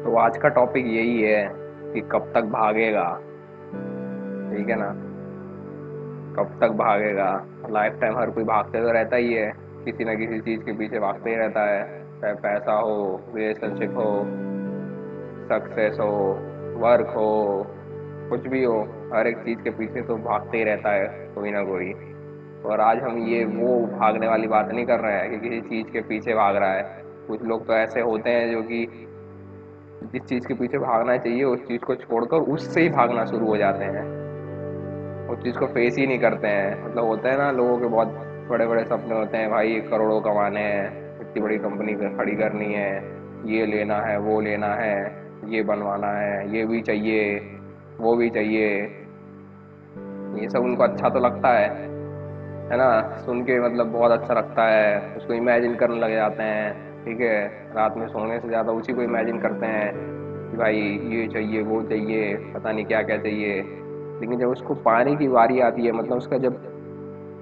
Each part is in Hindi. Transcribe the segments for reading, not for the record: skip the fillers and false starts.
तो आज का टॉपिक यही है कि कब तक भागेगा। ठीक है ना। कब तक भागेगा। लाइफ टाइम हर कोई भागते तो रहता ही है, किसी ना किसी चीज़ के पीछे भागते ही रहता है। चाहे पैसा हो, रिलेशनशिप हो, सक्सेस हो, वर्क हो, कुछ भी हो, हर एक चीज़ के पीछे तो भागते ही रहता है कोई ना कोई। और आज हम ये वो भागने वाली बात नहीं कर रहे हैं कि किसी चीज़ के पीछे भाग रहा है। कुछ लोग तो ऐसे होते हैं जो कि जिस चीज़ के पीछे भागना चाहिए उस चीज़ को छोड़कर उससे ही भागना शुरू हो जाते हैं। उस चीज़ को फेस ही नहीं करते हैं। मतलब होता है ना, लोगों के बहुत बड़े बड़े सपने होते हैं, भाई करोड़ों कमाने हैं, इतनी बड़ी कंपनी खड़ी करनी है, ये लेना है, वो लेना है, ये बनवाना है, ये भी चाहिए, वो भी चाहिए। ये सब उनको अच्छा तो लगता है ना। सुन के मतलब बहुत अच्छा लगता है, उसको इमेजिन करने लग जाते हैं। ठीक है। रात में सोने से ज़्यादा उसी को इमेजिन करते हैं कि भाई ये चाहिए, वो चाहिए, पता नहीं क्या क्या चाहिए। लेकिन जब उसको पाने की बारी आती है, मतलब उसका जब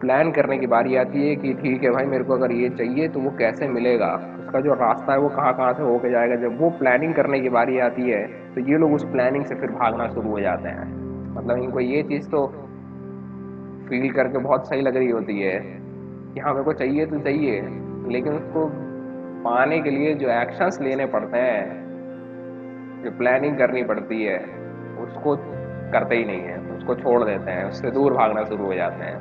प्लान करने की बारी आती है कि ठीक है भाई, मेरे को अगर ये चाहिए तो वो कैसे मिलेगा, उसका जो रास्ता है वो कहाँ कहाँ से होके जाएगा, जब वो प्लानिंग करने की बारी आती है तो ये लोग उस प्लानिंग से फिर भागना शुरू हो जाते हैं। मतलब इनको ये चीज़ तो फील करके बहुत सही लग रही होती है कि हाँ मेरे को चाहिए तो चाहिए, लेकिन उसको पाने के लिए जो एक्शंस लेने पड़ते हैं, जो प्लानिंग करनी पड़ती है, उसको करते ही नहीं है, उसको छोड़ देते हैं, उससे दूर भागना शुरू हो जाते हैं।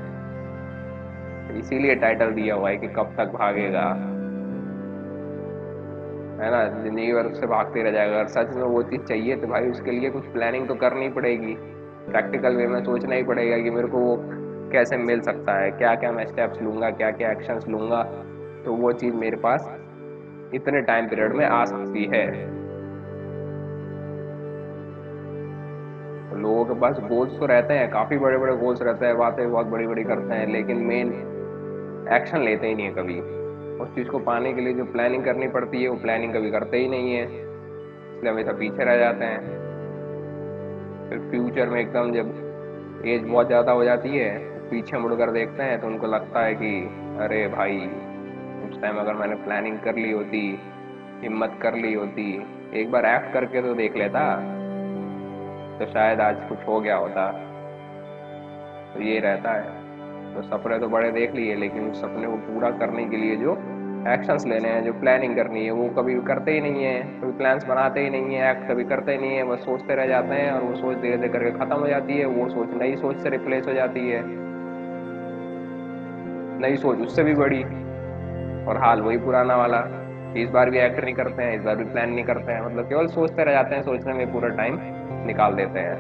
तो इसीलिए टाइटल दिया हुआ है कि कब तक भागेगा। है ना। जिंदगी भर उससे भागते रह जाएगा। अगर सच में वो चीज़ चाहिए तो भाई उसके लिए कुछ प्लानिंग तो करनी पड़ेगी। प्रैक्टिकल वे में सोचना ही पड़ेगा कि मेरे को वो कैसे मिल सकता है, क्या क्या मैं स्टेप्स लूँगा, क्या क्या एक्शंस लूँगा तो वो चीज़ मेरे पास इतने टाइम पीरियड में आ सकती है। तो लोगों के पास गोल्स तो रहते हैं, काफ़ी बड़े बड़े गोल्स रहते हैं, बातें बहुत बड़ी बड़ी करते हैं, लेकिन मेन एक्शन लेते ही नहीं है कभी। उस चीज़ को पाने के लिए जो प्लानिंग करनी पड़ती है वो प्लानिंग कभी करते ही नहीं है, इसलिए हमेशा पीछे रह जाते हैं। फिर फ्यूचर में एकदम जब एज बहुत ज़्यादा हो जाती है तो पीछे मुड़कर देखते हैं तो उनको लगता है कि अरे भाई, उस टाइम अगर मैंने प्लानिंग कर ली होती, हिम्मत कर ली होती, एक बार एक्ट करके तो देख लेता, तो शायद आज कुछ हो गया होता। तो ये रहता है। तो सपने तो बड़े देख लिए, लेकिन उस सपने को पूरा करने के लिए जो एक्शंस लेने हैं, जो प्लानिंग करनी है, वो कभी करते ही नहीं है, कभी प्लान्स बनाते ही नहीं है, एक्ट कभी करते ही नहीं है, बस सोचते रह जाते हैं और वो सोच धीरे धीरे करके खत्म हो जाती है, वो सोच नई सोच से रिप्लेस हो जाती है, नई सोच उससे भी बड़ी, और हाल वही पुराना वाला। इस बार भी एक्ट नहीं करते हैं, इस बार भी प्लान नहीं करते हैं, मतलब केवल सोचते रह जाते हैं, सोचने में पूरा टाइम निकाल देते हैं।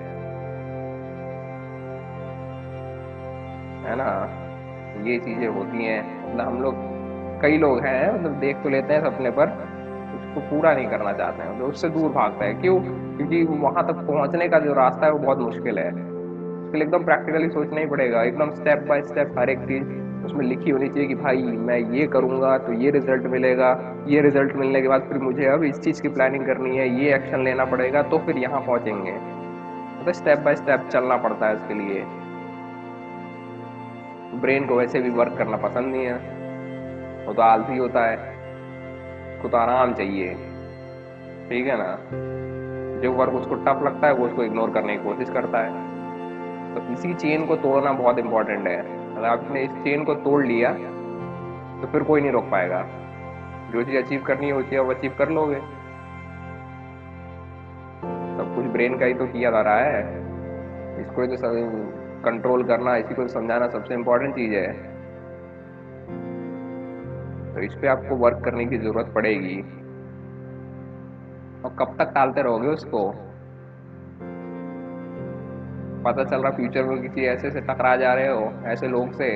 है ना। ये चीजें होती हैं। मतलब हम लोग, कई लोग हैं, मतलब देख तो लेते हैं सपने पर, उसको पूरा नहीं करना चाहते हैं, मतलब उससे दूर भागता है। क्यों? क्योंकि वहां तक पहुंचने का जो रास्ता है वो बहुत मुश्किल है। उसके लिए एकदम प्रैक्टिकली सोचना ही पड़ेगा, एकदम स्टेप बाय स्टेप हर एक चीज उसमें लिखी होनी चाहिए कि भाई मैं ये करूंगा तो ये रिजल्ट मिलेगा, ये रिजल्ट मिलने के बाद फिर मुझे अब इस चीज की प्लानिंग करनी है, ये एक्शन लेना पड़ेगा, तो फिर यहाँ पहुंचेंगे। मतलब स्टेप बाय स्टेप चलना पड़ता है उसके लिए। ब्रेन को वैसे भी वर्क करना पसंद नहीं है, वो तो आलसी होता है, उसको तो आराम चाहिए। ठीक है ना। जो वर्क उसको टफ लगता है वो उसको इग्नोर करने की कोशिश करता है। तो इसी चेन को तोड़ना बहुत इंपॉर्टेंट है। अगर आपने इस चेन को तोड़ लिया तो फिर कोई नहीं रोक पाएगा। जो चीज़ अचीव करनी होती है वो अचीव कर लोगे। सब कुछ ब्रेन का ही तो किया जा रहा है। इसको ही तो सब कंट्रोल करना, इसी को समझाना सबसे इम्पोर्टेंट चीज़ है। तो इस पे आपको वर्क करने की जरूरत पड़ेगी। और कब तक टालते रहोगे उसको? पता चल रहा फ्यूचर में किसी ऐसे से टकरा जा रहे हो, ऐसे लोग से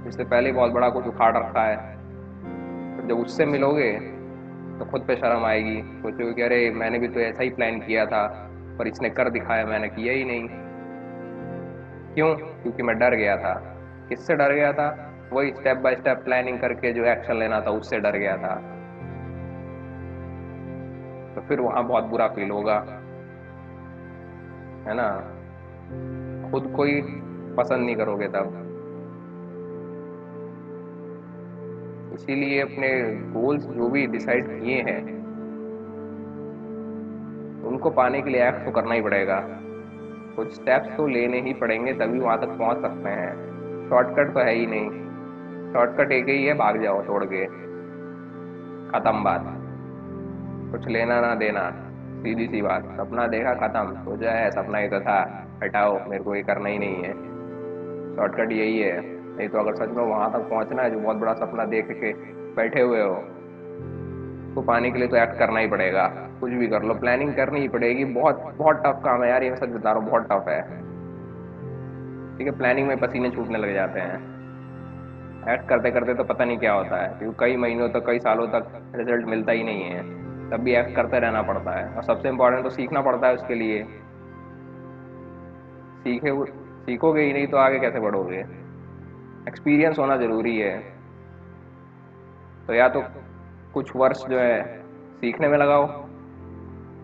जिससे पहले ही बहुत बड़ा कुछ उखाड़ रखा है, तो जब उससे मिलोगे तो खुद पे शर्म आएगी, सोचोगे कि अरे मैंने भी तो ऐसा ही प्लान किया था, पर इसने कर दिखाया, मैंने किया ही नहीं। क्यों? क्योंकि मैं डर गया था। किससे डर गया था? वही स्टेप बाय स्टेप प्लानिंग करके जो एक्शन लेना था उससे डर गया था। तो फिर वहां बहुत बुरा फील होगा। है ना। खुद को ही पसंद नहीं करोगे तब। इसीलिए अपने गोल्स जो भी डिसाइड किए हैं उनको पाने के लिए एक्ट तो करना ही पड़ेगा, कुछ स्टेप्स तो लेने ही पड़ेंगे, तभी वहां तक पहुंच सकते हैं। शॉर्टकट तो है ही नहीं, शॉर्टकट एक ही है, भाग जाओ छोड़ के, खत्म बात, कुछ लेना ना देना, सीधी सी बात। सपना देखा, खत्म, तो जो है सपना ही तो था, हटाओ, मेरे को ये करना ही नहीं है। शॉर्टकट यही है। नहीं तो अगर सच में वहां तक पहुंचना है जो बहुत बड़ा सपना देख के बैठे हुए हो, तो पाने के लिए तो एक्ट करना ही पड़ेगा। कुछ भी कर लो, प्लानिंग करनी ही पड़ेगी। बहुत बहुत टफ काम है यार ये, मैं सच बता रहा हूँ, बहुत टफ है। ठीक है, प्लानिंग में पसीने छूटने लग जाते हैं, एक्ट करते करते तो पता नहीं क्या होता है, क्योंकि कई महीनों तक, कई सालों तक रिजल्ट मिलता ही नहीं है, तब भी एक्ट करते रहना पड़ता है। और सबसे इम्पोर्टेंट तो सीखना पड़ता है उसके लिए। सीखे सीखोगे ही नहीं तो आगे कैसे बढ़ोगे? एक्सपीरियंस होना जरूरी है। तो या तो कुछ वर्ष जो है सीखने में लगाओ,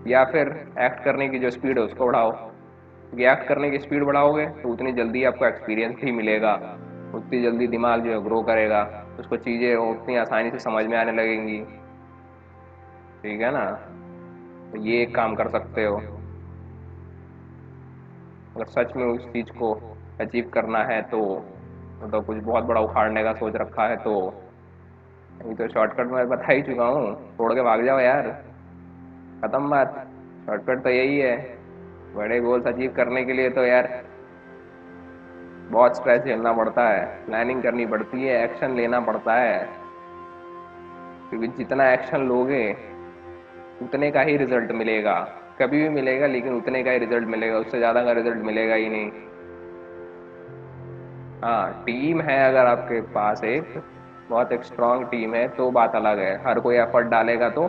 या फिर एक्ट करने की जो स्पीड है उसको बढ़ाओ, क्योंकि एक्ट करने की स्पीड बढ़ाओगे तो उतनी जल्दी आपको एक्सपीरियंस भी मिलेगा, उतनी जल्दी दिमाग जो है ग्रो करेगा, उसको चीज़ें उतनी आसानी से समझ में आने लगेंगी। ठीक है ना? तो ये एक काम कर सकते हो। अगर सच में उस चीज़ को अचीव करना है तो, मतलब कुछ बहुत बड़ा उखाड़ने का सोच रखा है तो, नहीं तो शॉर्टकट मैं बता ही चुका हूँ, छोड़ के भाग जाओ यार, खत्म बात। शॉर्टकट तो यही है। बड़े गोल्स अचीव करने के लिए तो यार बहुत स्ट्रेस झेलना पड़ता है, प्लानिंग करनी पड़ती है, एक्शन लेना पड़ता है, क्योंकि जितना एक्शन लोगे उतने का ही रिजल्ट मिलेगा। कभी भी मिलेगा, लेकिन उतने का ही रिजल्ट मिलेगा, उससे ज़्यादा का रिजल्ट मिलेगा ही नहीं। हाँ, टीम है अगर आपके पास एक बहुत एक स्ट्रांग टीम है तो बात अलग है, हर कोई एफर्ट डालेगा तो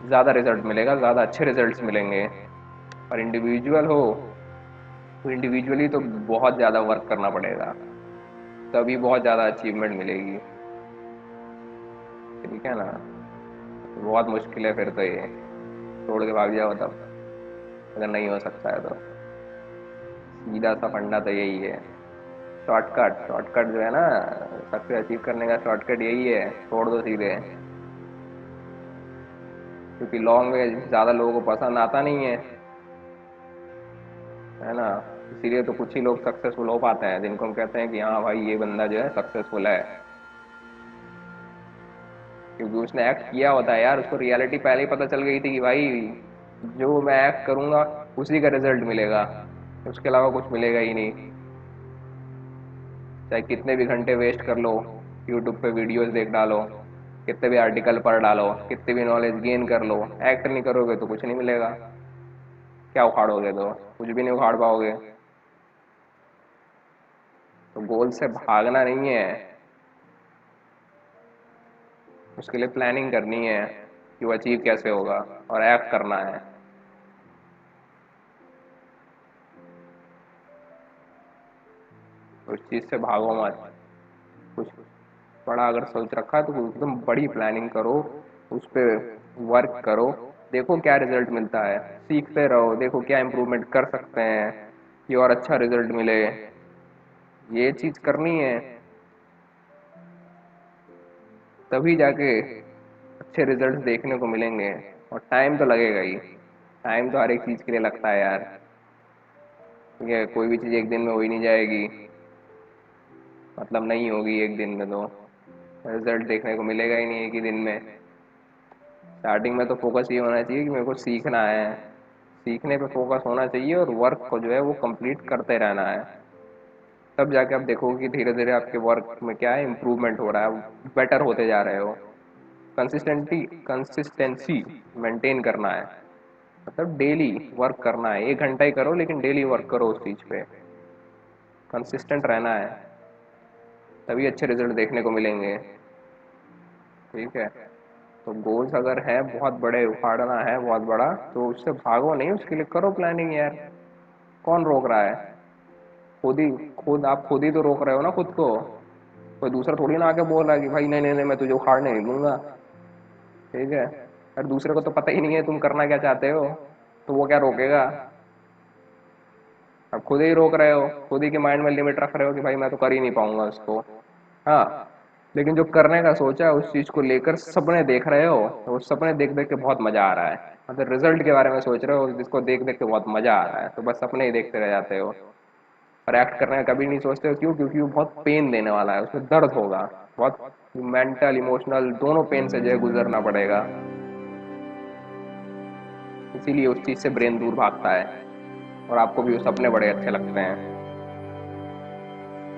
ज़्यादा रिजल्ट मिलेगा, ज़्यादा अच्छे रिजल्ट्स मिलेंगे। और इंडिविजुअल हो तो इंडिविजुअली तो बहुत ज़्यादा वर्क करना पड़ेगा, तभी बहुत ज़्यादा अचीवमेंट मिलेगी। ठीक है ना? बहुत मुश्किल है फिर तो ये, छोड़ के भाग जाओ तब, अगर नहीं हो सकता है तो। सीधा सा फंडा तो यही है। शॉर्टकट, शॉर्टकट जो है ना, सक्सेस अचीव करने का शॉर्टकट यही है, छोड़ दो सीधे, क्योंकि लॉन्ग वे ज़्यादा लोगों को पसंद आता नहीं है ना? इसीलिए तो कुछ ही लोग सक्सेसफुल हो पाते हैं, जिनको हम कहते हैं कि हाँ भाई ये बंदा जो है सक्सेसफुल है, क्योंकि उसने एक्ट किया होता है यार, उसको रियलिटी पहले ही पता चल गई थी कि भाई जो मैं एक्ट करूंगा उसी का रिजल्ट मिलेगा, उसके अलावा कुछ मिलेगा ही नहीं। चाहे कितने भी घंटे वेस्ट कर लो, यूट्यूब पे वीडियोस देख डालो, कितने भी आर्टिकल पढ़ डालो, कितनी भी नॉलेज गेन कर लो, एक्ट नहीं करोगे तो कुछ नहीं मिलेगा। क्या उखाड़ोगे? तो कुछ भी नहीं उखाड़ पाओगे। तो गोल से भागना नहीं है, उसके लिए प्लानिंग करनी है कि वो अचीव कैसे होगा, और एक्ट करना है। उस चीज़ से भागो मत। कुछ बड़ा अगर सोच रखा है तो एकदम बड़ी प्लानिंग करो, उस पर वर्क करो, देखो क्या रिजल्ट मिलता है, सीखते रहो, देखो क्या इम्प्रूवमेंट कर सकते हैं कि और अच्छा रिजल्ट मिले। ये चीज़ करनी है, तभी जाके अच्छे रिजल्ट्स देखने को मिलेंगे। और टाइम तो लगेगा ही, टाइम तो हर एक चीज़ के लिए लगता है यार। ठीक है, कोई भी चीज़ एक दिन में हो ही नहीं जाएगी, मतलब नहीं होगी एक दिन में, तो रिजल्ट देखने को मिलेगा ही नहीं एक ही दिन में। स्टार्टिंग में तो फोकस ये होना चाहिए कि मेरे को सीखना है, सीखने पे फोकस होना चाहिए, और वर्क को जो है वो कंप्लीट करते रहना है। तब जाके आप देखोगे कि धीरे धीरे आपके वर्क में क्या है, इम्प्रूवमेंट हो रहा है, बेटर होते जा रहे हो। कंसिस्टेंसी मेंटेन करना है, मतलब डेली वर्क करना है, 1 घंटा ही करो लेकिन डेली वर्क करो उस चीज़ पे, कंसिस्टेंट रहना है, तभी अच्छे रिजल्ट देखने को मिलेंगे। ठीक है? तो गोल्स अगर है बहुत बड़े, उखाड़ना है बहुत बड़ा, तो उससे भागो नहीं, उसके लिए करो प्लानिंग यार। कौन रोक रहा है? खुद ही, खुद आप खुद ही तो रोक रहे हो ना खुद को, कोई दूसरा थोड़ी ना आके बोल रहा है कि भाई नहीं नहीं नहीं मैं तुझे उखाड़ने नहीं दूंगा। ठीक है? अगर दूसरे को तो पता ही नहीं है तुम करना क्या चाहते हो, तो वो क्या रोकेगा? आप खुद ही रोक रहे हो, खुद ही के माइंड में लिमिट रख रहे हो कि भाई मैं तो कर ही नहीं पाऊंगा उसको। हाँ, लेकिन जो करने का सोचा है उस चीज को लेकर सपने देख रहे हो, तो उस सपने देख देख के बहुत मजा आ रहा है। मतलब रिजल्ट के बारे में सोच रहे हो जिसको देख देख के बहुत मजा आ रहा है, तो बस सपने ही देखते रह जाते हो और एक्ट करने का कभी नहीं सोचते हो। क्यों? क्योंकि वो बहुत पेन देने वाला है, उसमें दर्द होगा बहुत, मेंटल इमोशनल दोनों पेन से जो है गुजरना पड़ेगा। इसीलिए उस चीज से ब्रेन दूर भागता है और आपको भी वो सपने बड़े अच्छे लगते हैं।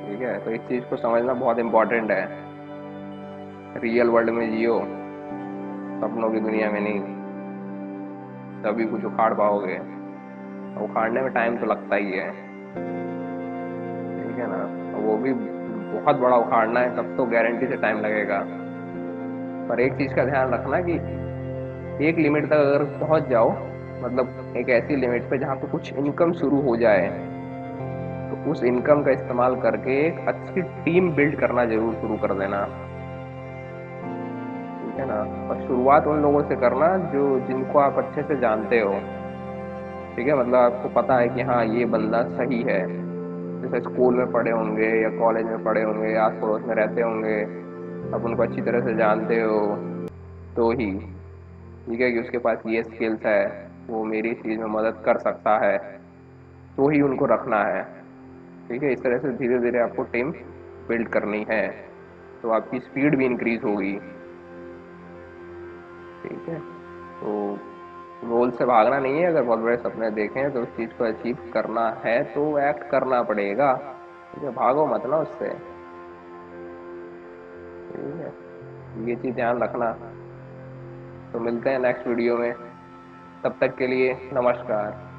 ठीक है, तो इस चीज को समझना बहुत इंपॉर्टेंट है। रियल वर्ल्ड में जियो, सपनों की दुनिया में नहीं, तभी कुछ उखाड़ पाओगे। उखाड़ने में टाइम तो लगता ही है। ठीक है ना, और वो भी बहुत बड़ा उखाड़ना है तब तो गारंटी से टाइम लगेगा। पर एक चीज का ध्यान रखना कि एक लिमिट तक अगर पहुंच जाओ, मतलब एक ऐसी लिमिट पे जहाँ पे कुछ इनकम शुरू हो जाए, तो उस इनकम का इस्तेमाल करके एक अच्छी टीम बिल्ड करना जरूर शुरू कर देना। ठीक है ना, और शुरुआत उन लोगों से करना जो जिनको आप अच्छे से जानते हो। ठीक है, मतलब आपको पता है कि हाँ ये बंदा सही है, जैसे स्कूल में पढ़े होंगे या कॉलेज में पढ़े होंगे, आस पड़ोस में रहते होंगे, आप उनको अच्छी तरह से जानते हो, तो ही ठीक है कि उसके पास ये स्किल्स है, वो मेरी इस चीज़ में मदद कर सकता है, तो ही उनको रखना है। ठीक है, इस तरह से धीरे धीरे आपको टीम बिल्ड करनी है, तो आपकी स्पीड भी इंक्रीज होगी। ठीक है, तो गोल से भागना नहीं है। अगर बहुत बड़े सपने देखें हैं तो उस चीज़ को अचीव करना है तो एक्ट करना पड़ेगा। ठीक है, भागो मत ना उससे। ठीक है, ये चीज़ ध्यान रखना। तो मिलते हैं नेक्स्ट वीडियो में, तब तक के लिए नमस्कार।